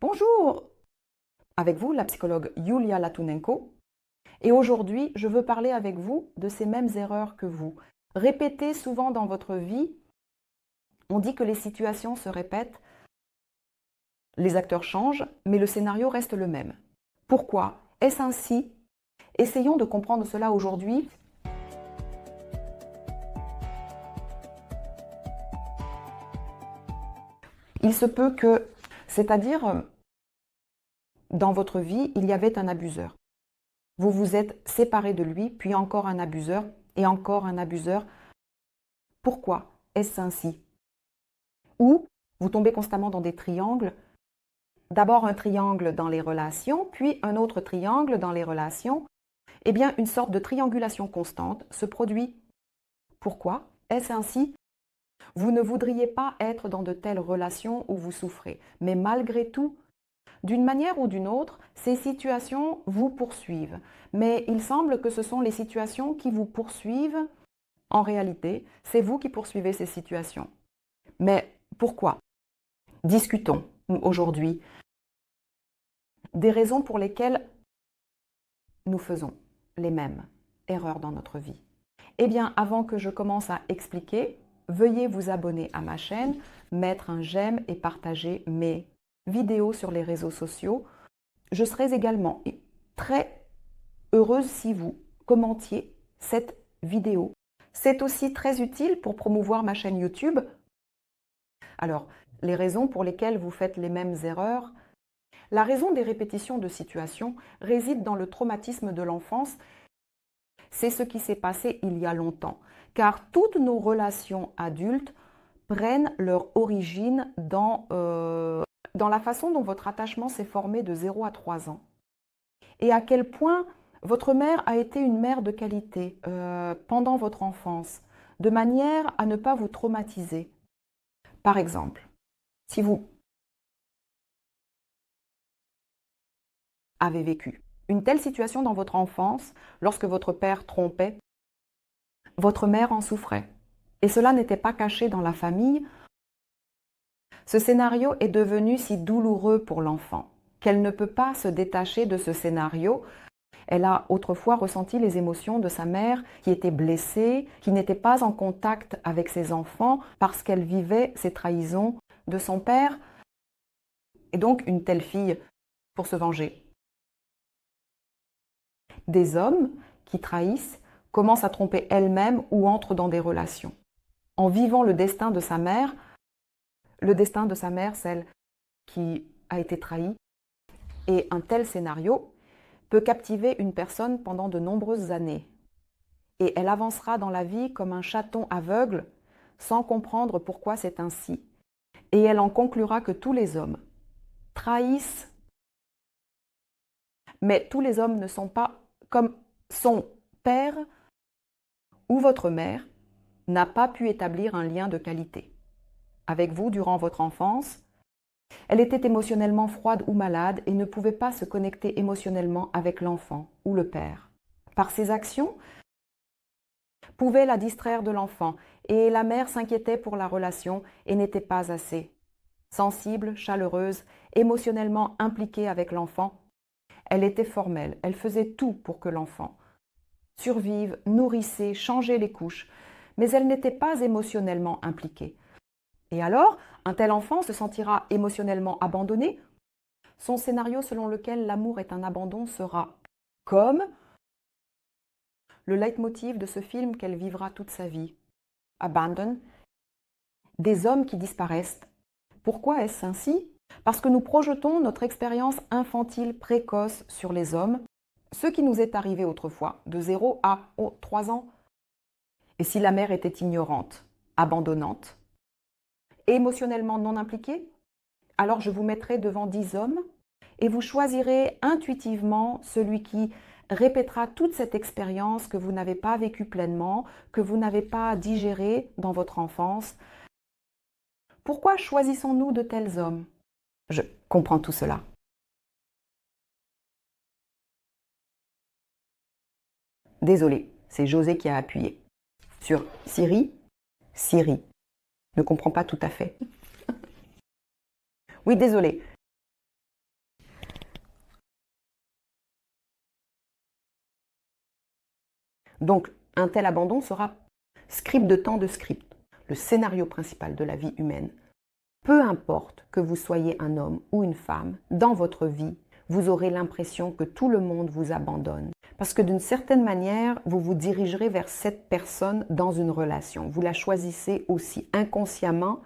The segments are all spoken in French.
Bonjour, avec vous la psychologue Yulia Latunenko et aujourd'hui je veux parler avec vous de ces mêmes erreurs que vous. Répétez souvent dans votre vie, on dit que les situations se répètent, les acteurs changent, mais le scénario reste le même. Pourquoi? Est-ce ainsi? Essayons de comprendre cela aujourd'hui. Il se peut que, c'est-à-dire, dans votre vie, il y avait un abuseur. Vous vous êtes séparé de lui, puis encore un abuseur, et encore un abuseur. Pourquoi est-ce ainsi? Ou vous tombez constamment dans des triangles. D'abord un triangle dans les relations, puis un autre triangle dans les relations. Eh bien, une sorte de triangulation constante se produit. Pourquoi est-ce ainsi? Vous ne voudriez pas être dans de telles relations où vous souffrez. Mais malgré tout, d'une manière ou d'une autre, ces situations vous poursuivent. Mais il semble que ce sont les situations qui vous poursuivent. En réalité, c'est vous qui poursuivez ces situations. Mais pourquoi? Discutons aujourd'hui des raisons pour lesquelles nous faisons les mêmes erreurs dans notre vie. Eh bien, avant que je commence à expliquer, veuillez vous abonner à ma chaîne, mettre un j'aime et partager mes vidéos sur les réseaux sociaux. Je serais également très heureuse si vous commentiez cette vidéo. C'est aussi très utile pour promouvoir ma chaîne YouTube. Alors, les raisons pour lesquelles vous faites les mêmes erreurs. La raison des répétitions de situations réside dans le traumatisme de l'enfance. C'est ce qui s'est passé il y a longtemps, car toutes nos relations adultes prennent leur origine dans la façon dont votre attachement s'est formé de 0 à 3 ans. Et à quel point votre mère a été une mère de qualité pendant votre enfance, de manière à ne pas vous traumatiser. Par exemple, si vous avez vécu une telle situation dans votre enfance, lorsque votre père trompait, votre mère en souffrait. Et cela n'était pas caché dans la famille. Ce scénario est devenu si douloureux pour l'enfant qu'elle ne peut pas se détacher de ce scénario. Elle a autrefois ressenti les émotions de sa mère qui était blessée, qui n'était pas en contact avec ses enfants parce qu'elle vivait ces trahisons de son père. Et donc une telle fille pour se venger. Des hommes qui trahissent commencent à tromper elles-mêmes ou entrent dans des relations. En vivant le destin de sa mère, celle qui a été trahie, et un tel scénario peut captiver une personne pendant de nombreuses années. Et elle avancera dans la vie comme un chaton aveugle, sans comprendre pourquoi c'est ainsi. Et elle en conclura que tous les hommes trahissent, mais tous les hommes ne sont pas comme son père ou votre mère n'a pas pu établir un lien de qualité avec vous durant votre enfance. Elle était émotionnellement froide ou malade et ne pouvait pas se connecter émotionnellement avec l'enfant ou le père. Par ses actions, pouvait la distraire de l'enfant et la mère s'inquiétait pour la relation et n'était pas assez sensible, chaleureuse, émotionnellement impliquée avec l'enfant. Elle était formelle, elle faisait tout pour que l'enfant survive, nourrissait, changeait les couches, mais elle n'était pas émotionnellement impliquée. Et alors, un tel enfant se sentira émotionnellement abandonné. Son scénario selon lequel l'amour est un abandon sera comme le leitmotiv de ce film qu'elle vivra toute sa vie. Abandon, des hommes qui disparaissent. Pourquoi est-ce ainsi? Parce que nous projetons notre expérience infantile précoce sur les hommes, ce qui nous est arrivé autrefois, de 0 à 3 ans. Et si la mère était ignorante, abandonnante, émotionnellement non impliquée, alors je vous mettrai devant 10 hommes et vous choisirez intuitivement celui qui répétera toute cette expérience que vous n'avez pas vécue pleinement, que vous n'avez pas digérée dans votre enfance. Pourquoi choisissons-nous de tels hommes? Je comprends tout cela. Désolée, c'est José qui a appuyé. Sur Siri, Siri ne comprend pas tout à fait. Oui, désolée. Donc, un tel abandon sera script de temps de script, le scénario principal de la vie humaine. Peu importe que vous soyez un homme ou une femme, dans votre vie, vous aurez l'impression que tout le monde vous abandonne. Parce que d'une certaine manière, vous vous dirigerez vers cette personne dans une relation. Vous la choisissez aussi inconsciemment,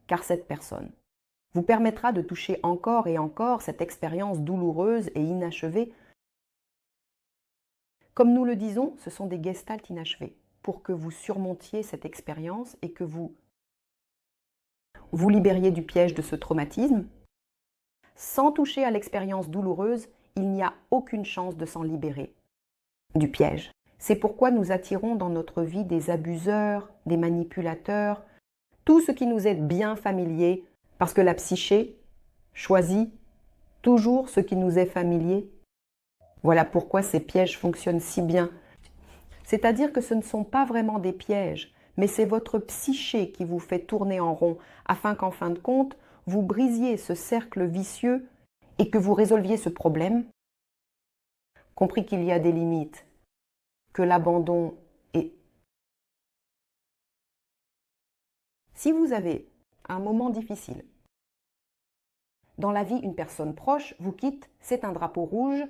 car cette personne vous permettra de toucher encore et encore cette expérience douloureuse et inachevée. Comme nous le disons, ce sont des gestalts inachevés. Pour que vous surmontiez cette expérience et que vous libériez du piège de ce traumatisme, sans toucher à l'expérience douloureuse, il n'y a aucune chance de s'en libérer du piège. C'est pourquoi nous attirons dans notre vie des abuseurs, des manipulateurs, tout ce qui nous est bien familier, parce que la psyché choisit toujours ce qui nous est familier. Voilà pourquoi ces pièges fonctionnent si bien. C'est-à-dire que ce ne sont pas vraiment des pièges, mais c'est votre psyché qui vous fait tourner en rond, afin qu'en fin de compte, vous brisiez ce cercle vicieux et que vous résolviez ce problème, compris qu'il y a des limites, que l'abandon est... Si vous avez un moment difficile, dans la vie, une personne proche vous quitte, c'est un drapeau rouge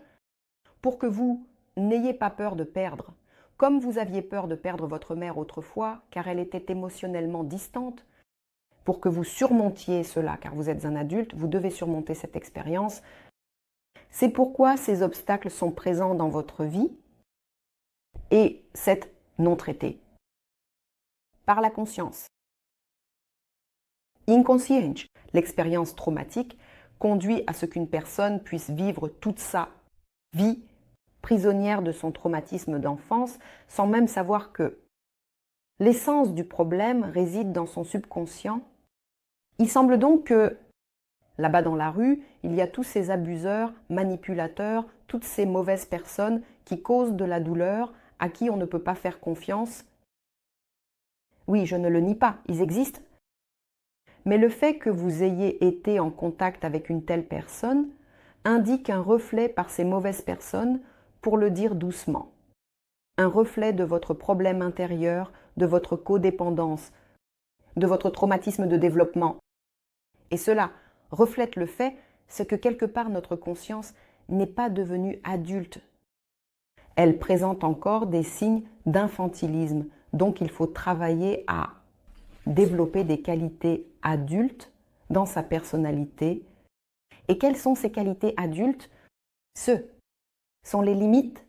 pour que vous n'ayez pas peur de perdre. Comme vous aviez peur de perdre votre mère autrefois, car elle était émotionnellement distante, pour que vous surmontiez cela, car vous êtes un adulte, vous devez surmonter cette expérience. C'est pourquoi ces obstacles sont présents dans votre vie et c'est non traité. Par la conscience. Inconsciente, l'expérience traumatique conduit à ce qu'une personne puisse vivre toute sa vie prisonnière de son traumatisme d'enfance sans même savoir que l'essence du problème réside dans son subconscient. Il semble donc que, là-bas dans la rue, il y a tous ces abuseurs, manipulateurs, toutes ces mauvaises personnes qui causent de la douleur, à qui on ne peut pas faire confiance. Oui, je ne le nie pas, ils existent. Mais le fait que vous ayez été en contact avec une telle personne indique un reflet par ces mauvaises personnes, pour le dire doucement. Un reflet de votre problème intérieur, de votre codépendance, de votre traumatisme de développement. Et cela reflète le fait, c'est que quelque part notre conscience n'est pas devenue adulte. Elle présente encore des signes d'infantilisme. Donc il faut travailler à développer des qualités adultes dans sa personnalité. Et quelles sont ces qualités adultes? Ce sont les limites.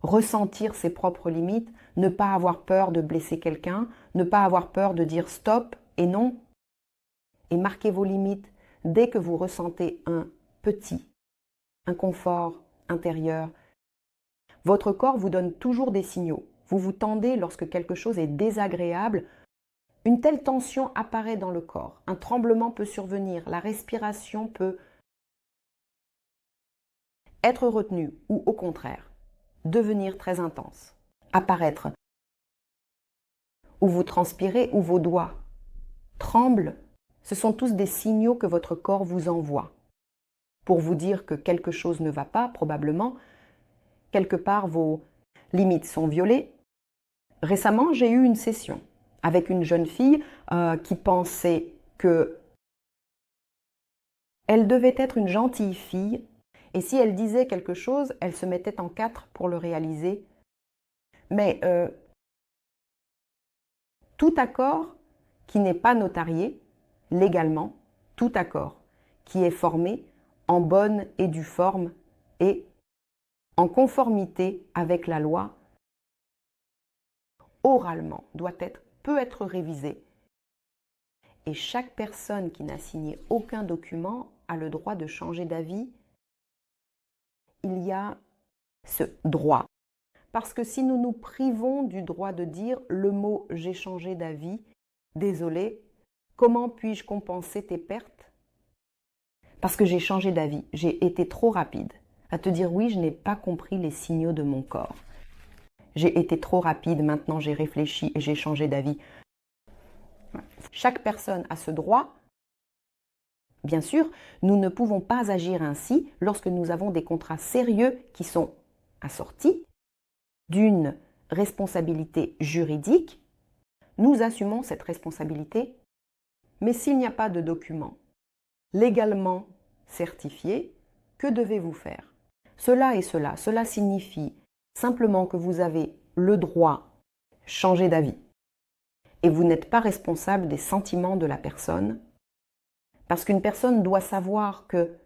Ressentir ses propres limites, ne pas avoir peur de blesser quelqu'un, ne pas avoir peur de dire stop et non. Et marquez vos limites dès que vous ressentez un petit inconfort intérieur. Votre corps vous donne toujours des signaux. Vous vous tendez lorsque quelque chose est désagréable. Une telle tension apparaît dans le corps. Un tremblement peut survenir. La respiration peut être retenue ou au contraire, devenir très intense. Apparaître. Ou vous transpirez ou vos doigts tremblent. Ce sont tous des signaux que votre corps vous envoie pour vous dire que quelque chose ne va pas, probablement. Quelque part, vos limites sont violées. Récemment, j'ai eu une session avec une jeune fille qui pensait que elle devait être une gentille fille et si elle disait quelque chose, elle se mettait en quatre pour le réaliser. Mais tout accord qui n'est pas notarié, légalement, tout accord qui est formé en bonne et due forme et en conformité avec la loi, oralement, peut être révisé. Et chaque personne qui n'a signé aucun document a le droit de changer d'avis. Il y a ce droit. Parce que si nous nous privons du droit de dire le mot « j'ai changé d'avis », désolé, comment puis-je compenser tes pertes? Parce que j'ai changé d'avis, j'ai été trop rapide à te dire oui, je n'ai pas compris les signaux de mon corps. J'ai été trop rapide, maintenant j'ai réfléchi et j'ai changé d'avis. Chaque personne a ce droit. Bien sûr, nous ne pouvons pas agir ainsi lorsque nous avons des contrats sérieux qui sont assortis d'une responsabilité juridique, nous assumons cette responsabilité, mais s'il n'y a pas de document légalement certifié, que devez-vous faire? Cela et cela, cela signifie simplement que vous avez le droit de changer d'avis et vous n'êtes pas responsable des sentiments de la personne parce qu'une personne doit savoir que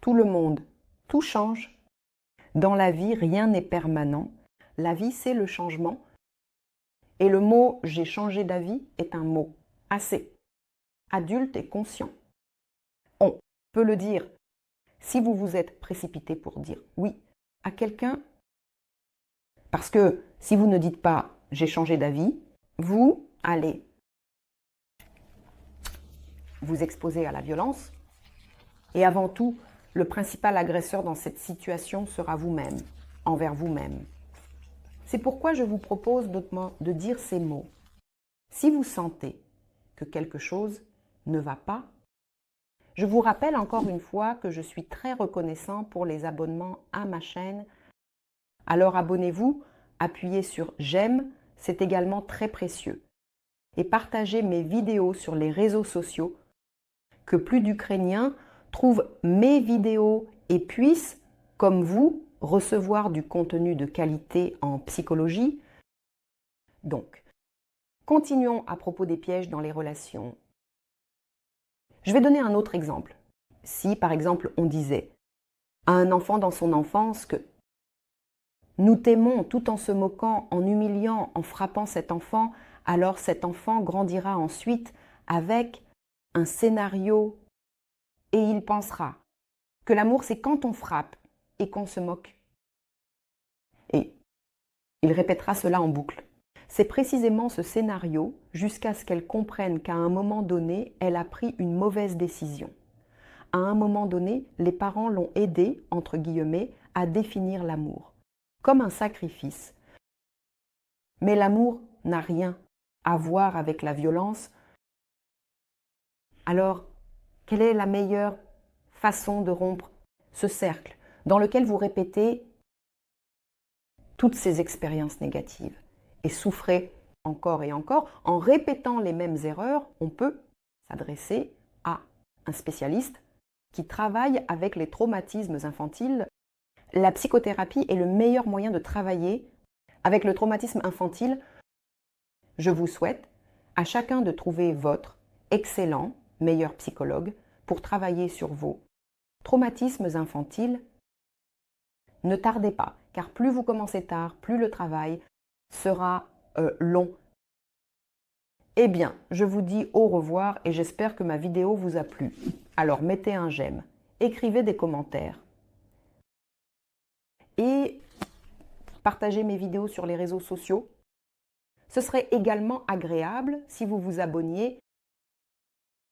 tout le monde, tout change. Dans la vie, rien n'est permanent. La vie, c'est le changement. Et le mot « j'ai changé d'avis » est un mot assez adulte et conscient. On peut le dire si vous vous êtes précipité pour dire oui à quelqu'un, parce que si vous ne dites pas « j'ai changé d'avis », vous allez vous exposer à la violence. Et avant tout, le principal agresseur dans cette situation sera vous-même, envers vous-même. C'est pourquoi je vous propose de dire ces mots. Si vous sentez que quelque chose ne va pas, je vous rappelle encore une fois que je suis très reconnaissant pour les abonnements à ma chaîne. Alors abonnez-vous, appuyez sur « J'aime », c'est également très précieux. Et partagez mes vidéos sur les réseaux sociaux, que plus d'Ukrainiens trouvent mes vidéos et puissent, comme vous, recevoir du contenu de qualité en psychologie. Donc, continuons à propos des pièges dans les relations. Je vais donner un autre exemple. Si, par exemple, on disait à un enfant dans son enfance que nous t'aimons tout en se moquant, en humiliant, en frappant cet enfant, alors cet enfant grandira ensuite avec un scénario et il pensera que l'amour c'est quand on frappe et qu'on se moque. Et il répétera cela en boucle. C'est précisément ce scénario jusqu'à ce qu'elle comprenne qu'à un moment donné, elle a pris une mauvaise décision. À un moment donné, les parents l'ont aidée, entre guillemets, à définir l'amour, comme un sacrifice. Mais l'amour n'a rien à voir avec la violence. Alors, quelle est la meilleure façon de rompre ce cercle dans lequel vous répétez toutes ces expériences négatives et souffrez encore et encore? En répétant les mêmes erreurs, on peut s'adresser à un spécialiste qui travaille avec les traumatismes infantiles. La psychothérapie est le meilleur moyen de travailler avec le traumatisme infantile. Je vous souhaite à chacun de trouver votre excellent, meilleur psychologue pour travailler sur vos traumatismes infantiles. Ne tardez pas, car plus vous commencez tard, plus le travail sera long. Eh bien, je vous dis au revoir et j'espère que ma vidéo vous a plu. Alors mettez un j'aime, écrivez des commentaires et partagez mes vidéos sur les réseaux sociaux. Ce serait également agréable si vous vous abonniez